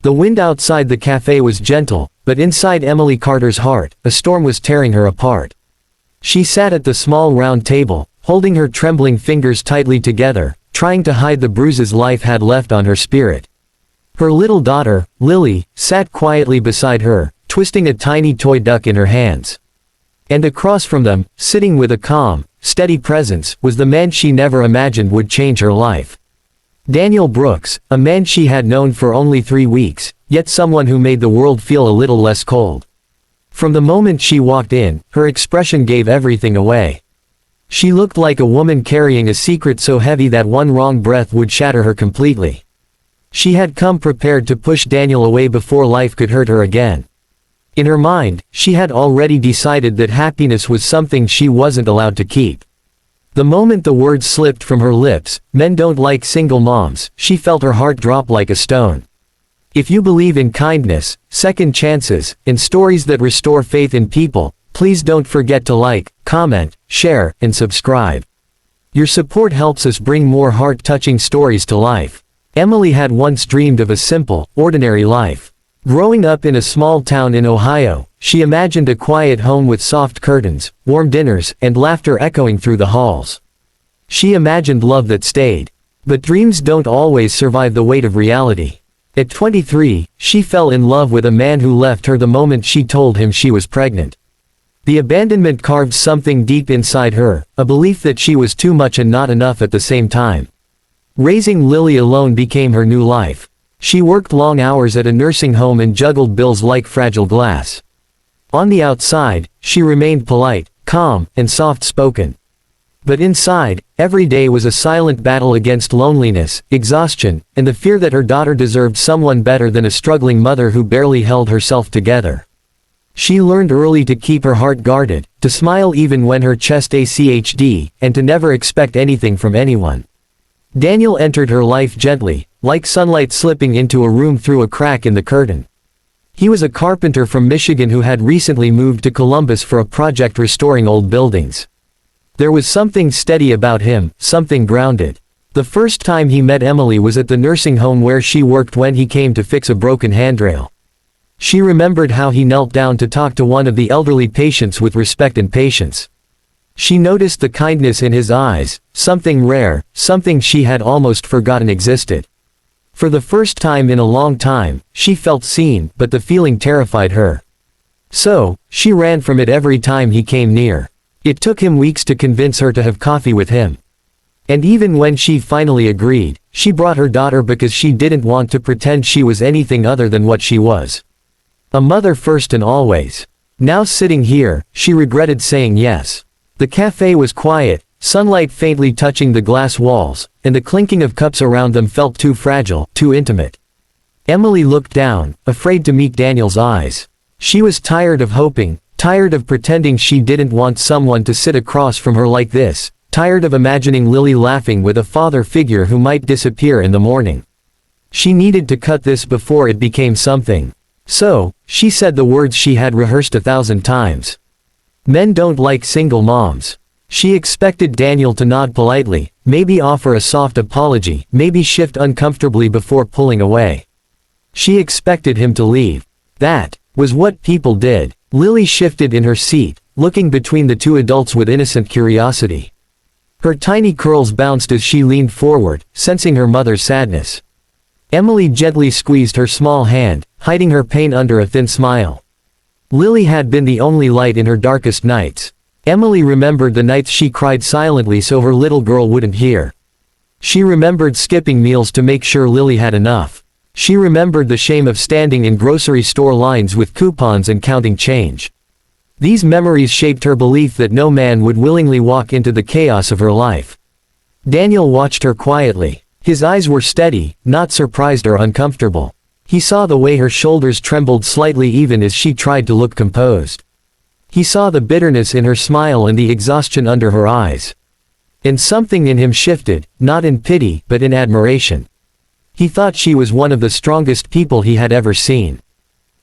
The wind outside the cafe was gentle, but inside Emily Carter's heart, a storm was tearing her apart. She sat at the small round table, holding her trembling fingers tightly together, trying to hide the bruises life had left on her spirit. Her little daughter, Lily, sat quietly beside her, twisting a tiny toy duck in her hands. And across from them, sitting with a calm, steady presence, was the man she never imagined would change her life. Daniel Brooks, a man she had known for only 3 weeks, yet someone who made the world feel a little less cold. From the moment she walked in, her expression gave everything away. She looked like a woman carrying a secret so heavy that one wrong breath would shatter her completely. She had come prepared to push Daniel away before life could hurt her again. In her mind, she had already decided that happiness was something she wasn't allowed to keep. The moment the words slipped from her lips, "Men don't like single moms," she felt her heart drop like a stone. If you believe in kindness, second chances, and stories that restore faith in people, please don't forget to like, comment, share, and subscribe. Your support helps us bring more heart-touching stories to life. Emily had once dreamed of a simple, ordinary life. Growing up in a small town in Ohio, she imagined a quiet home with soft curtains, warm dinners, and laughter echoing through the halls. She imagined love that stayed. But dreams don't always survive the weight of reality. At 23, she fell in love with a man who left her the moment she told him she was pregnant. The abandonment carved something deep inside her, a belief that she was too much and not enough at the same time. Raising Lily alone became her new life. She worked long hours at a nursing home and juggled bills like fragile glass. On the outside, she remained polite, calm, and soft-spoken. But inside, every day was a silent battle against loneliness, exhaustion, and the fear that her daughter deserved someone better than a struggling mother who barely held herself together. She learned early to keep her heart guarded, to smile even when her chest ached, and to never expect anything from anyone. Daniel entered her life gently, like sunlight slipping into a room through a crack in the curtain. He was a carpenter from Michigan who had recently moved to Columbus for a project restoring old buildings. There was something steady about him, something grounded. The first time he met Emily was at the nursing home where she worked when he came to fix a broken handrail. She remembered how he knelt down to talk to one of the elderly patients with respect and patience. She noticed the kindness in his eyes, something rare, something she had almost forgotten existed. For the first time in a long time, she felt seen, but the feeling terrified her. So, she ran from it every time he came near. It took him weeks to convince her to have coffee with him. And even when she finally agreed, she brought her daughter because she didn't want to pretend she was anything other than what she was. A mother first and always. Now sitting here, she regretted saying yes. The cafe was quiet, sunlight faintly touching the glass walls, and the clinking of cups around them felt too fragile, too intimate. Emily looked down, afraid to meet Daniel's eyes. She was tired of hoping, tired of pretending she didn't want someone to sit across from her like this, tired of imagining Lily laughing with a father figure who might disappear in the morning. She needed to cut this before it became something. So, she said the words she had rehearsed 1,000 times. Men don't like single moms. She expected Daniel to nod politely, maybe offer a soft apology, maybe shift uncomfortably before pulling away. She expected him to leave. That was what people did. Lily shifted in her seat, looking between the two adults with innocent curiosity. Her tiny curls bounced as she leaned forward, sensing her mother's sadness. Emily gently squeezed her small hand, hiding her pain under a thin smile. Lily had been the only light in her darkest nights. Emily remembered the nights she cried silently so her little girl wouldn't hear. She remembered skipping meals to make sure Lily had enough. She remembered the shame of standing in grocery store lines with coupons and counting change. These memories shaped her belief that no man would willingly walk into the chaos of her life. Daniel watched her quietly. His eyes were steady, not surprised or uncomfortable. He saw the way her shoulders trembled slightly even as she tried to look composed. He saw the bitterness in her smile and the exhaustion under her eyes. And something in him shifted, not in pity, but in admiration. He thought she was one of the strongest people he had ever seen.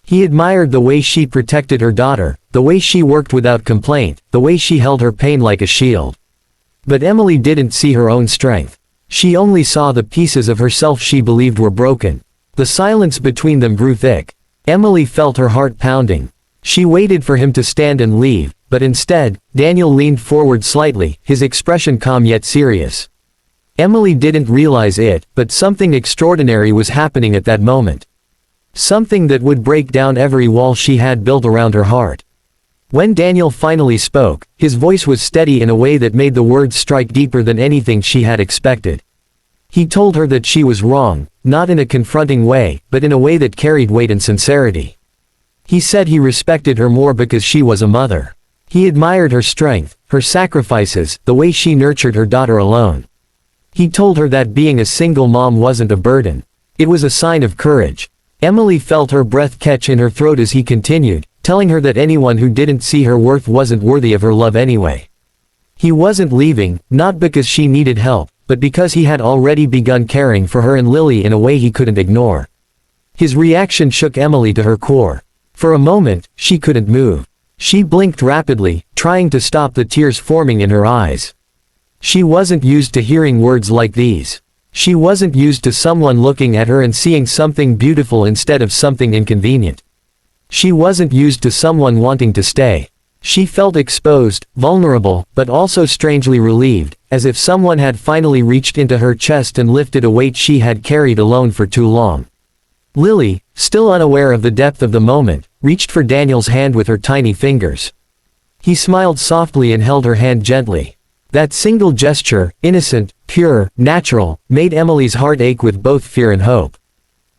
He admired the way she protected her daughter, the way she worked without complaint, the way she held her pain like a shield. But Emily didn't see her own strength. She only saw the pieces of herself she believed were broken. The silence between them grew thick. Emily felt her heart pounding. She waited for him to stand and leave, but instead, Daniel leaned forward slightly, his expression calm yet serious. Emily didn't realize it, but something extraordinary was happening at that moment. Something that would break down every wall she had built around her heart. When Daniel finally spoke, his voice was steady in a way that made the words strike deeper than anything she had expected. He told her that she was wrong, not in a confronting way, but in a way that carried weight and sincerity. He said he respected her more because she was a mother. He admired her strength, her sacrifices, the way she nurtured her daughter alone. He told her that being a single mom wasn't a burden. It was a sign of courage. Emily felt her breath catch in her throat as he continued, telling her that anyone who didn't see her worth wasn't worthy of her love anyway. He wasn't leaving, not because she needed help, but because he had already begun caring for her and Lily in a way he couldn't ignore. His reaction shook Emily to her core. For a moment, she couldn't move. She blinked rapidly, trying to stop the tears forming in her eyes. She wasn't used to hearing words like these. She wasn't used to someone looking at her and seeing something beautiful instead of something inconvenient. She wasn't used to someone wanting to stay. She felt exposed, vulnerable, but also strangely relieved, as if someone had finally reached into her chest and lifted a weight she had carried alone for too long. Lily, still unaware of the depth of the moment, reached for Daniel's hand with her tiny fingers. He smiled softly and held her hand gently. That single gesture, innocent, pure, natural, made Emily's heart ache with both fear and hope.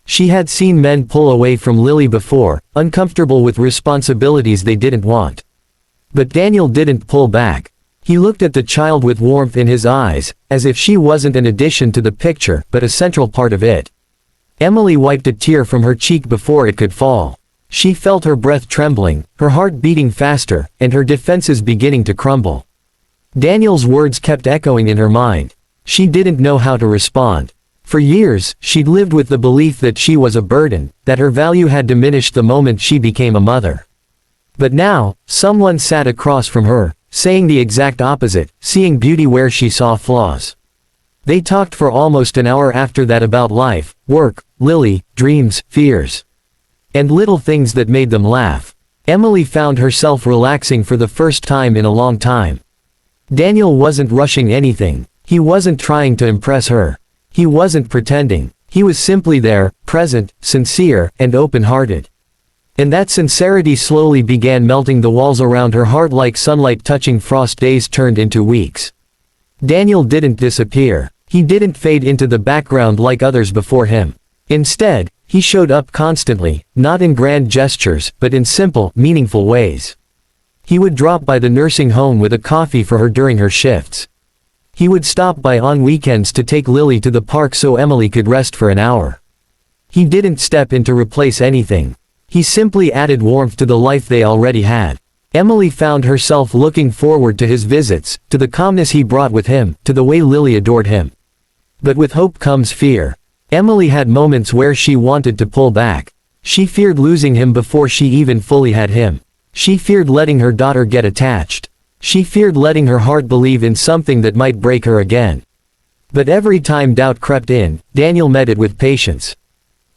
She had seen men pull away from Lily before, uncomfortable with responsibilities they didn't want. But Daniel didn't pull back. He looked at the child with warmth in his eyes, as if she wasn't an addition to the picture, but a central part of it. Emily wiped a tear from her cheek before it could fall. She felt her breath trembling, her heart beating faster, and her defenses beginning to crumble. Daniel's words kept echoing in her mind. She didn't know how to respond. For years, she'd lived with the belief that she was a burden, that her value had diminished the moment she became a mother. But now, someone sat across from her, saying the exact opposite, seeing beauty where she saw flaws. They talked for almost an hour after that about life, work, Lily, dreams, fears, and little things that made them laugh. Emily found herself relaxing for the first time in a long time. Daniel wasn't rushing anything. He wasn't trying to impress her. He wasn't pretending. He was simply there, present, sincere, and open-hearted. And that sincerity slowly began melting the walls around her heart like sunlight touching frost days turned into weeks. Daniel didn't disappear. He didn't fade into the background like others before him. Instead, he showed up constantly, not in grand gestures, but in simple, meaningful ways. He would drop by the nursing home with a coffee for her during her shifts. He would stop by on weekends to take Lily to the park so Emily could rest for an hour. He didn't step in to replace anything. He simply added warmth to the life they already had. Emily found herself looking forward to his visits, to the calmness he brought with him, to the way Lily adored him. But with hope comes fear. Emily had moments where she wanted to pull back. She feared losing him before she even fully had him. She feared letting her daughter get attached. She feared letting her heart believe in something that might break her again. But every time doubt crept in, Daniel met it with patience.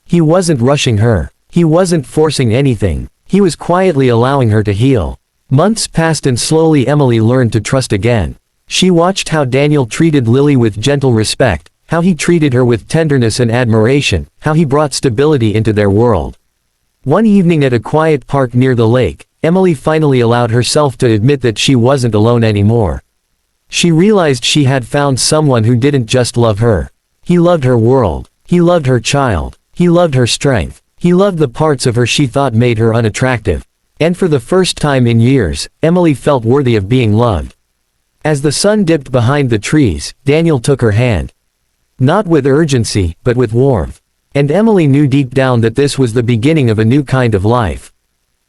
He wasn't rushing her. He wasn't forcing anything. He was quietly allowing her to heal. Months passed and slowly Emily learned to trust again. She watched how Daniel treated Lily with gentle respect, how he treated her with tenderness and admiration, how he brought stability into their world. One evening at a quiet park near the lake, Emily finally allowed herself to admit that she wasn't alone anymore. She realized she had found someone who didn't just love her. He loved her world. He loved her child. He loved her strength. He loved the parts of her she thought made her unattractive. And for the first time in years, Emily felt worthy of being loved. As the sun dipped behind the trees, Daniel took her hand. Not with urgency, but with warmth. And Emily knew deep down that this was the beginning of a new kind of life.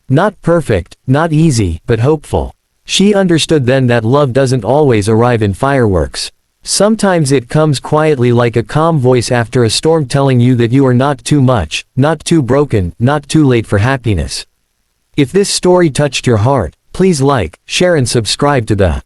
Not perfect, not easy, but hopeful. She understood then that love doesn't always arrive in fireworks. Sometimes it comes quietly like a calm voice after a storm telling you that you are not too much, not too broken, not too late for happiness. If this story touched your heart, please like, share and subscribe to the